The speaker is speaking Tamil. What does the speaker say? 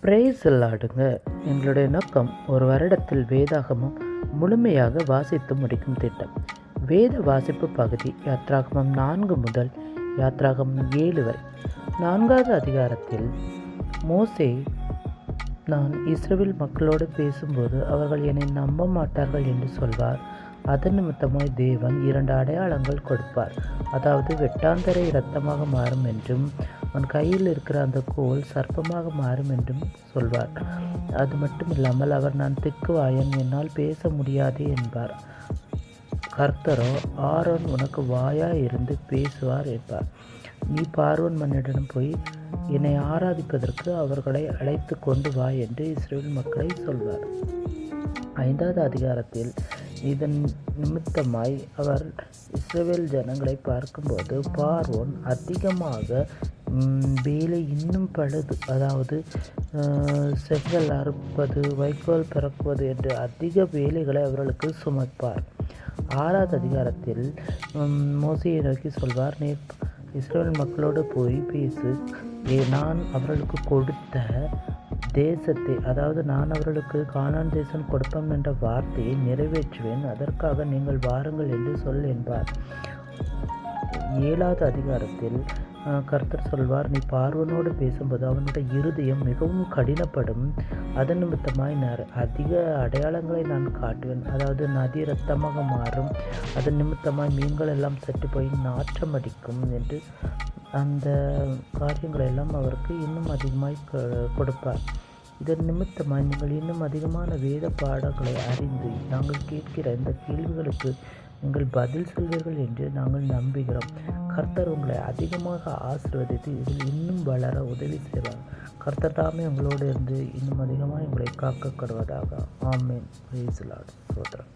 பிரைஸ் லார்டுங்க. எங்களுடைய நோக்கம் ஒரு வருடத்தில் வேதாகமம் முழுமையாக வாசித்து முடிக்கும் திட்டம். வேத வாசிப்பு பகுதி யாத்ராகமம் 4 முதல் யாத்ராகமம் 7 வரை. 4வது அதிகாரத்தில் மோசே, நான் இஸ்ரவேல் மக்களோடு பேசும்போது அவர்கள் என்னை நம்ப மாட்டார்கள் என்று சொல்வார். அதன் நிமித்தமாய் தேவன் 2 அடையாளங்கள் கொடுப்பார். அதாவது வெட்டாந்தரை இரத்தமாக மாறும் என்றும் அவன் கையில் இருக்கிற அந்த கோல் சர்ப்பமாக மாறும் என்றும் சொல்வார். அது மட்டும் இல்லாமல் அவர், நான் திக்குவாயன், என்னால் பேச முடியாது என்பார். கர்த்தரோ, ஆரோன் உனக்கு வாயாய் இருந்து பேசுவார் என்பார். நீ பார்வோன் மன்னிடம் போய் என்னை ஆராதிப்பதற்கு அவர்களை அழைத்து கொண்டு வா என்று இஸ்ரவேல் மக்களை சொல்வார். 5வது அதிகாரத்தில் இதன் நிமித்தமாய் அவர் இஸ்ரவேல் ஜனங்களை பார்க்கும்போது பார்வோன் அதிகமாக வேலை இன்னும் பழுது, அதாவது செங்கல் அறுப்பது, வைக்கோல் பிறக்குவது என்று அதிக வேலைகளை அவர்களுக்கு சுமப்பார். 6வது அதிகாரத்தில் மோசேயை நோக்கி சொல்வார், நீ இஸ்ரவேல் மக்களோடு போய் பேசு, நான் அவர்களுக்கு கொடுத்த தேசத்தை, அதாவது நான் அவர்களுக்கு கானான் தேசம் கொடுப்பேன் என்ற வார்த்தையை நிறைவேற்றுவேன், அதற்காக நீங்கள் வாருங்கள் என்று சொல் என்பார். 7வது அதிகாரத்தில் கர்த்தர் சொல்வார், நீ பார்வோனோடு பேசும்போது அவனுடைய இருதயம் மிகவும் கடினப்படும், அதன் நிமித்தமாய் அதிக அடையாளங்களை நான் காட்டுவேன், அதாவது நதி இரத்தமாக மாறும், அதன் நிமித்தமாய் மீன்கள் எல்லாம் செத்து போய் நாற்றம் அடிக்கும் என்று அந்த காரியங்களெல்லாம் அவருக்கு இன்னும் அதிகமாய் கொடுப்பார். இதன் நிமித்தமாய் நீங்கள் இன்னும் அதிகமான வேத பாடங்களை அறிந்து நாங்கள் கேட்கிற இந்த கேள்விகளுக்கு நீங்கள் பதில் சொல்வீர்கள் என்று நாங்கள் நம்புகிறோம். கர்த்தர் உங்களை அதிகமாக ஆசீர்வதித்து இதில் இன்னும் வளர உதவி செய்வார். கர்த்தர் தாமே உங்களோடு இருந்து இன்னும் அதிகமாக உங்களை காக்கப்படுவதாக. ஆமென். Praise the Lord. ஸ்தோத்திரம்.